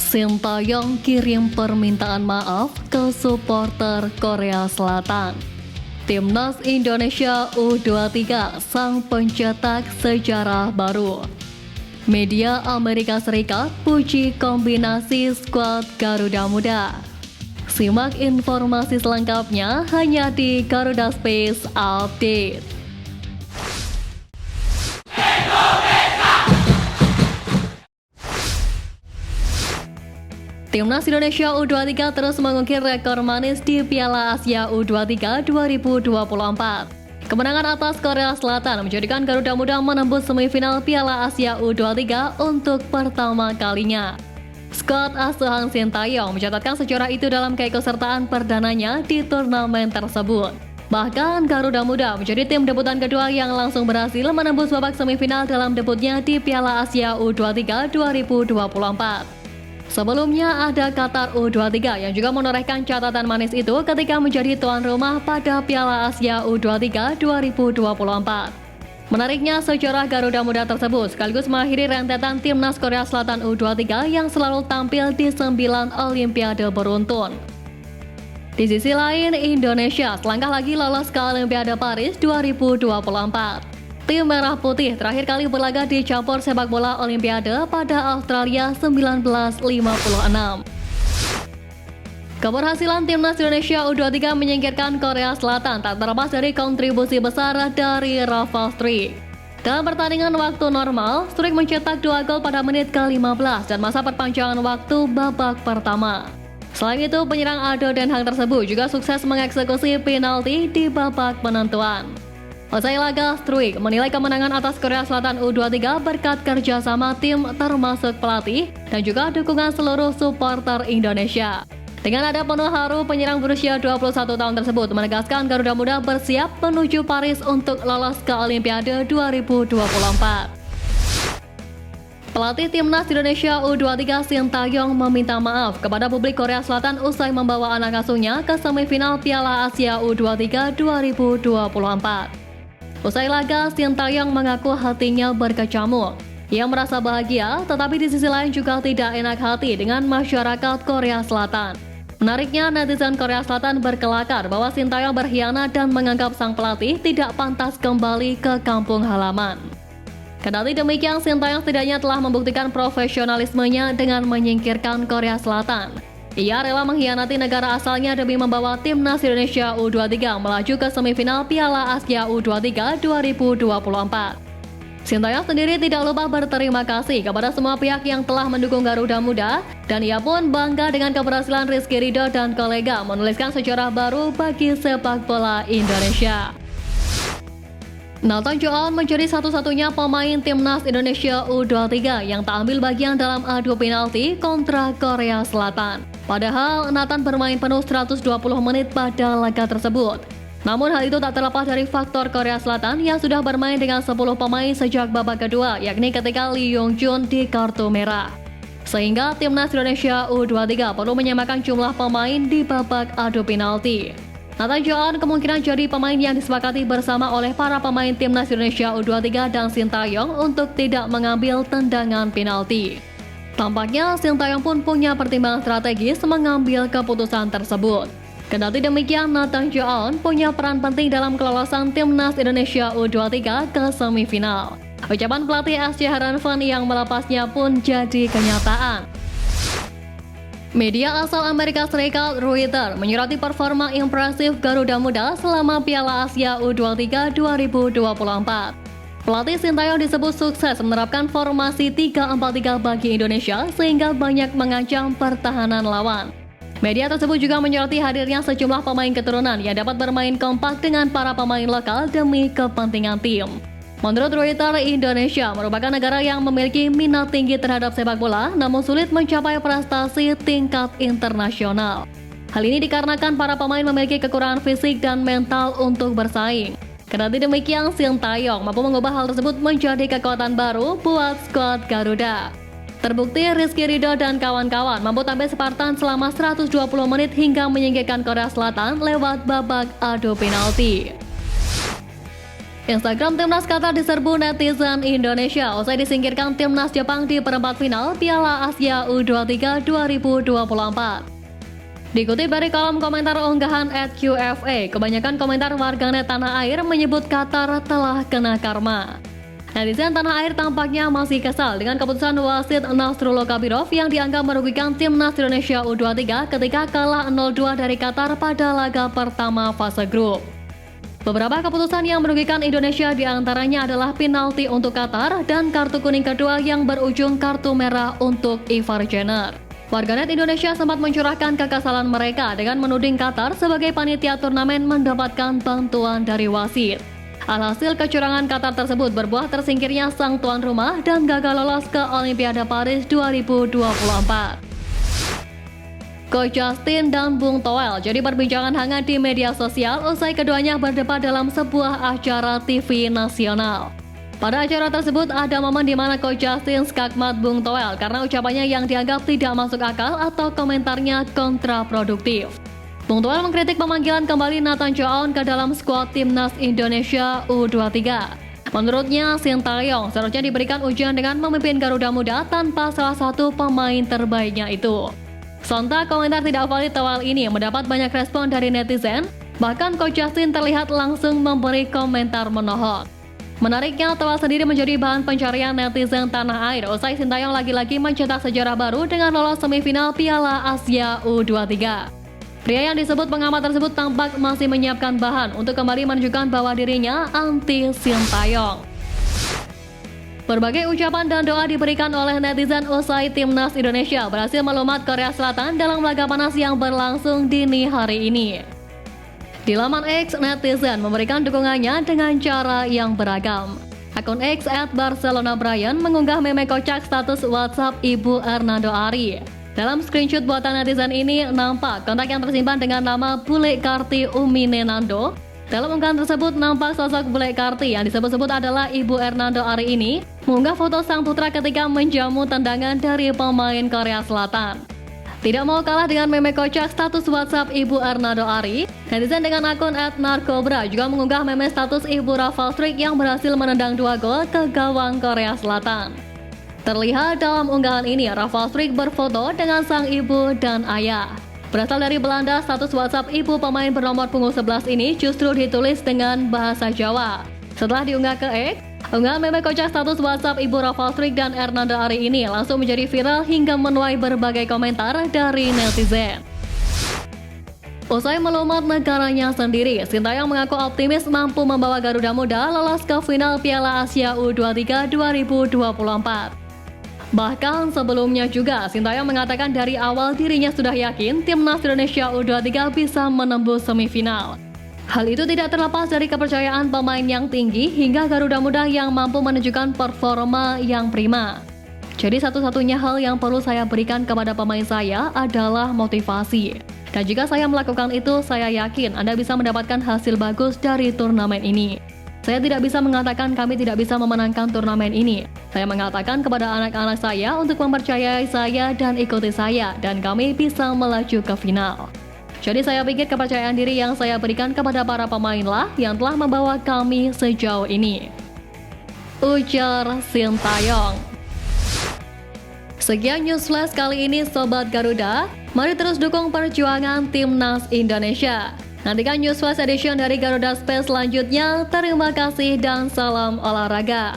Sintayong kirim permintaan maaf ke supporter Korea Selatan. Timnas Indonesia U23 sang pencetak sejarah baru. Media Amerika Serikat puji kombinasi skuad Garuda Muda. Simak informasi selengkapnya hanya di Garuda Space Update. Timnas Indonesia U23 terus mengukir rekor manis di Piala Asia U23 2024. Kemenangan atas Korea Selatan menjadikan Garuda Muda menembus semifinal Piala Asia U23 untuk pertama kalinya. Skuad asuhan Sintayong mencatatkan sejarah itu dalam keikutsertaan perdananya di turnamen tersebut. Bahkan Garuda Muda menjadi tim debutan kedua yang langsung berhasil menembus babak semifinal dalam debutnya di Piala Asia U23 2024. Sebelumnya ada Qatar U23 yang juga menorehkan catatan manis itu ketika menjadi tuan rumah pada Piala Asia U23 2024. Menariknya, sejarah Garuda Muda tersebut sekaligus mengakhiri rentetan timnas Korea Selatan U23 yang selalu tampil di 9 Olimpiade beruntun. Di sisi lain, Indonesia selangkah lagi lolos ke Olimpiade Paris 2024. Tim Merah Putih terakhir kali berlaga di cabur sepak bola Olimpiade pada Australia 1956. Keberhasilan Timnas Indonesia U23 menyingkirkan Korea Selatan tak terlepas dari kontribusi besar dari Rafa Struijk. Dalam pertandingan waktu normal, Struijk mencetak 2 gol pada menit ke-15 dan masa perpanjangan waktu babak pertama. Selain itu, penyerang Ado Den Haag tersebut juga sukses mengeksekusi penalti di babak penentuan. Usai laga, Struijk menilai kemenangan atas Korea Selatan U23 berkat kerjasama tim termasuk pelatih dan juga dukungan seluruh supporter Indonesia. Dengan nada penuh haru, penyerang berusia 21 tahun tersebut menegaskan Garuda Muda bersiap menuju Paris untuk lolos ke Olimpiade 2024. Pelatih Timnas Indonesia U23 Sintayong meminta maaf kepada publik Korea Selatan usai membawa anak asuhnya ke semifinal Piala Asia U23 2024. Usai laga, Sintayong mengaku hatinya berkecamuk. Ia merasa bahagia, tetapi di sisi lain juga tidak enak hati dengan masyarakat Korea Selatan. Menariknya, netizen Korea Selatan berkelakar bahwa Sintayong berkhianat dan menganggap sang pelatih tidak pantas kembali ke kampung halaman. Kendati demikian, Sintayong setidaknya telah membuktikan profesionalismenya dengan menyingkirkan Korea Selatan. Ia rela mengkhianati negara asalnya demi membawa Timnas Indonesia U23 melaju ke semifinal Piala Asia U23 2024. Sintayong sendiri tidak lupa berterima kasih kepada semua pihak yang telah mendukung Garuda Muda, dan ia pun bangga dengan keberhasilan Rizky Ridho dan kolega menuliskan sejarah baru bagi sepak bola Indonesia. Nathan Joon menjadi satu-satunya pemain Timnas Indonesia U23 yang tak ambil bagian dalam adu penalti kontra Korea Selatan. Padahal Nathan bermain penuh 120 menit pada laga tersebut. Namun hal itu tak terlepas dari faktor Korea Selatan yang sudah bermain dengan 10 pemain sejak babak kedua, yakni ketika Lee Yong Jun di kartu merah. Sehingga Timnas Indonesia U23 perlu menyamakan jumlah pemain di babak adu penalti. Nathan Joon kemungkinan jadi pemain yang disepakati bersama oleh para pemain Timnas Indonesia U23 dan Sintayong untuk tidak mengambil tendangan penalti. Tampaknya Sintayong pun punya pertimbangan strategis mengambil keputusan tersebut. Kendati demikian, Nathan Joon punya peran penting dalam kelolosan Timnas Indonesia U23 ke semifinal. Ucapan pelatih SC Heerenveen yang melepasnya pun jadi kenyataan. Media asal Amerika Serikat Reuters menyoroti performa impresif Garuda Muda selama Piala Asia U23 2024. Pelatih Sintayong disebut sukses menerapkan formasi 3-4-3 bagi Indonesia sehingga banyak mengancam pertahanan lawan. Media tersebut juga menyoroti hadirnya sejumlah pemain keturunan yang dapat bermain kompak dengan para pemain lokal demi kepentingan tim. Menurut Reuters, Indonesia merupakan negara yang memiliki minat tinggi terhadap sepak bola, namun sulit mencapai prestasi tingkat internasional. Hal ini dikarenakan para pemain memiliki kekurangan fisik dan mental untuk bersaing. Kendati demikian, Sintayong mampu mengubah hal tersebut menjadi kekuatan baru buat skuad Garuda. Terbukti Rizky Ridho dan kawan-kawan mampu tampil Spartan selama 120 menit hingga menyingkirkan Korea Selatan lewat babak adu penalti. Instagram Timnas Qatar diserbu netizen Indonesia usai disingkirkan Timnas Jepang di perempat final Piala Asia U23 2024. Dikutip dari kolom komentar unggahan @QFA, kebanyakan komentar warganet tanah air menyebut Qatar telah kena karma. Netizen tanah air tampaknya masih kesal dengan keputusan wasit Nasrullah Kabirov yang dianggap merugikan Timnas Indonesia U23 ketika kalah 0-2 dari Qatar pada laga pertama fase grup. Beberapa keputusan yang merugikan Indonesia diantaranya adalah penalti untuk Qatar dan kartu kuning kedua yang berujung kartu merah untuk Ivar Jenner. Warganet Indonesia sempat mencurahkan kekesalan mereka dengan menuding Qatar sebagai panitia turnamen mendapatkan bantuan dari wasit. Alhasil kecurangan Qatar tersebut berbuah tersingkirnya sang tuan rumah dan gagal lolos ke Olimpiade Paris 2024. Coach Justin dan Bung Toel jadi perbincangan hangat di media sosial usai keduanya berdebat dalam sebuah acara TV nasional. Pada acara tersebut ada momen di mana Coach Justin skakmat Bung Toel karena ucapannya yang dianggap tidak masuk akal atau komentarnya kontraproduktif. Bung Toel mengkritik pemanggilan kembali Nathan Choaon ke dalam skuad Timnas Indonesia U23. Menurutnya, Sintayong seharusnya diberikan ujian dengan memimpin Garuda Muda tanpa salah satu pemain terbaiknya itu. Sontak komentar tidak valid Toel ini mendapat banyak respon dari netizen, bahkan Coach Justin terlihat langsung memberi komentar menohok. Menariknya, Toel sendiri menjadi bahan pencarian netizen tanah air usai Sintayong lagi-lagi mencetak sejarah baru dengan lolos semifinal Piala Asia U23. Pria yang disebut pengamat tersebut tampak masih menyiapkan bahan untuk kembali menunjukkan bahwa dirinya anti Sintayong. Berbagai ucapan dan doa diberikan oleh netizen usai Timnas Indonesia berhasil melumat Korea Selatan dalam laga panas yang berlangsung dini hari ini. Di laman X, netizen memberikan dukungannya dengan cara yang beragam. Akun X @BarcelonaBrian mengunggah meme kocak status WhatsApp Ibu Hernando Ari. Dalam screenshot buatan netizen ini nampak kontak yang tersimpan dengan nama Bule Karti Umine Nando. Dalam unggahan tersebut nampak sosok Bule Karti yang disebut-sebut adalah Ibu Hernando Ari ini mengunggah foto sang putra ketika menjamu tendangan dari pemain Korea Selatan. Tidak mau kalah dengan meme kocak status WhatsApp Ibu Hernando Ari, netizen dengan akun @narkobra juga mengunggah meme status Ibu Rafal Struijk yang berhasil menendang 2 gol ke gawang Korea Selatan. Terlihat dalam unggahan ini, Rafal Struijk berfoto dengan sang ibu dan ayah. Berasal dari Belanda, status WhatsApp ibu pemain bernomor punggung 11 ini justru ditulis dengan bahasa Jawa. Setelah diunggah ke X, unggahan meme kocak status WhatsApp ibu Rafal Struijk dan Hernando Ari ini langsung menjadi viral hingga menuai berbagai komentar dari netizen. Usai melumat negaranya sendiri, Sintayong mengaku optimis mampu membawa Garuda Muda lolos ke final Piala Asia U23 2024. Bahkan sebelumnya juga, Sintayong mengatakan dari awal dirinya sudah yakin Timnas Indonesia U23 bisa menembus semifinal. Hal itu tidak terlepas dari kepercayaan pemain yang tinggi hingga Garuda Muda yang mampu menunjukkan performa yang prima. Jadi satu-satunya hal yang perlu saya berikan kepada pemain saya adalah motivasi. Dan jika saya melakukan itu, saya yakin Anda bisa mendapatkan hasil bagus dari turnamen ini. Saya tidak bisa mengatakan kami tidak bisa memenangkan turnamen ini. Saya mengatakan kepada anak-anak saya untuk mempercayai saya dan ikuti saya, dan kami bisa melaju ke final. Jadi saya pikir kepercayaan diri yang saya berikan kepada para pemainlah yang telah membawa kami sejauh ini, ujar Sintayong. Sekian News Flash kali ini Sobat Garuda. Mari terus dukung perjuangan Timnas Indonesia. Nantikan News Flash Edition dari Garuda Space selanjutnya. Terima kasih dan salam olahraga.